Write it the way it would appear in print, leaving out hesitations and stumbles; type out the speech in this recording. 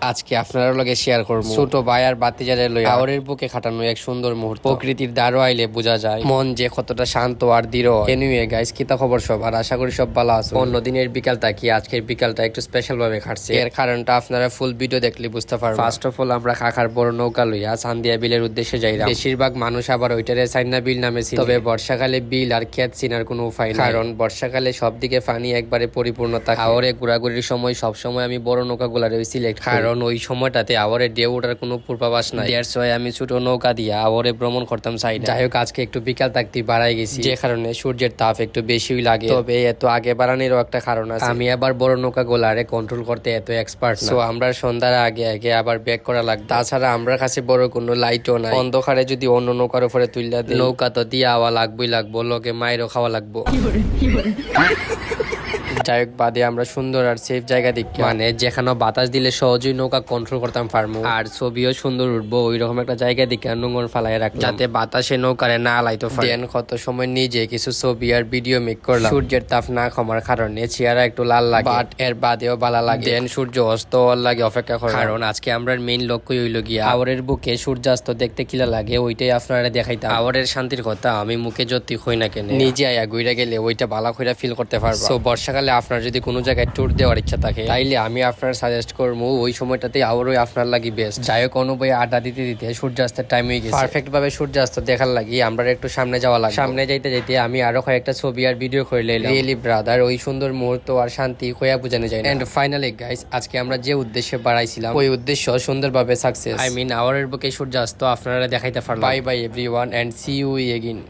আজকে আপনার লগে শেয়ার করবো ছোট ভাই আর বাতিজারে লইয়া হাওরের বুকে খাটানো এক সুন্দর মুহূর্ত। প্রকৃতির দ্বারো আইলে বোঝা যায় মন যে কতটা শান্ত আর দৃঢ়। এনিওয়ে গাইস, কিতা খবর সব? আর আশা করি সব ভালো আছে। অন্য দিনের বিকালটা কি আজকের বিকালটা একটু স্পেশাল ভাবে কাটছে। এর কারণটা আপনারা ফুল ভিডিও দেখলে বুঝতে পারবেন। ফার্স্ট অফ অল আমরা কাকার বড় নৌকা লইয়া চান্দিয়া বিলের উদ্দেশ্যে যাইলাম। বেশিরভাগ মানুষ আবার ওইটারে সাইনা বিল নামে চিনে। তবে বর্ষাকালে বিল আর ক্ষেত চিনার কোনো উপায় নেই, কারণ বর্ষাকালে সব দিকে পানি একবারে পরিপূর্ণ থাকে। হাওরে ঘোরাঘুরির সময় সবসময় আমি বড় নৌকা গুলারে সিলেক্ট, কারণ ওই সময়টাতে আওয়ারে ঢেউ ওঠার কোনো পূর্বাভাস নাই। দ্যাটস ওয়াই আমি ছোট নৌকা দিয়া আওয়ারে ভ্রমণ করতাম চাই। যাই হোক, আজকে একটু বিকাল থাকতে বাড়াই গেছি, যে কারণে সূর্যের তাপ একটু বেশিই লাগে। তবে এত আগে বাড়ানোরও একটা কারণ আছে। আমি আবার বড় নৌকা গোলারে কন্ট্রোল করতে এত এক্সপার্ট না। সো আমরা সন্ধ্যার আগে আগে আবার ব্যাক করা লাগবে। তাছাড়া আমরা কাছে বড় কোনো লাইটও নাই। অন্ধকারে যদি অন্য নৌকার উপরে তুললা দিই, নৌকা তো দিয়ে আওয়া লাগবোই লাগবো, লোকে মায়েরও খাওয়া লাগবো। যাই হোক, বাদে আমরা সুন্দর আর সেফ জায়গা দেখি, মানে যেখানে বাতাস দিলে সহজেই নৌকা কন্ট্রোল করতাম পারবো, আর ছবিও সুন্দর উঠবো। ওই রকম একটা জায়গা দেখে নোংর ফালাই রাখলাম, যাতে বাতাসে নৌকারে না আলাইতো পারে। দেন কত সময় নিজে কিছু ছবি আর ভিডিও মেক করলাম। সূর্যের তাপ না কমার কারণে চেহারা একটু লাল লাগে, বাট এর বাদেও ভালো লাগে। দেন সূর্য অস্ত লাগে অপেক্ষা করে, কারণ আজকে আমরা মেইন লক্ষ্যই হইল গিয়া হাওরের বুকে সূর্যাস্ত দেখতে কিলা লাগে ওইটাই আপনারা দেখাইতাম। হাওরের শান্তির কথা আমি মুখে যতি হই না কেন, নিজে আয়া ঘুরে গেলে ওইটা ভালো করে ফিল করতে পারবো। সো বর্ষাকালে আপনার যদি কোনো জায়গায় ট্যুর দেওয়ার ইচ্ছা থাকে, তাইলে আমি আপনার সাজেস্ট করবো ওই সময়টাতে আবারও আপনার লাগি বেস্ট। যাই হোক, অনুভবে আড্ডা দিতে দিতে সূর্যাস্তের টাইম হয়ে গেছে। পারফেক্ট ভাবে সূর্যাস্ত দেখার লাগি আমরা একটু সামনে যাওয়া লাগে। সামনে যাইতে যাইতে আমি আরো কয়েকটা ছবি আর ভিডিও করে লইলাম। রিয়েলি ব্রাদার, ওই সুন্দর মুহূর্ত আর শান্তি কইয়া বোঝানো যায় না। এন্ড ফাইনালি গাইস, আজকে আমরা যে উদ্দেশ্যে বাড়াইছিলাম ওই উদ্দেশ্য সুন্দরভাবে সাকসেস। আই মিন আওয়ারের বুকে সূর্যাস্ত আপনারা দেখাইতে পারলাম। Bye bye everyone and see you again.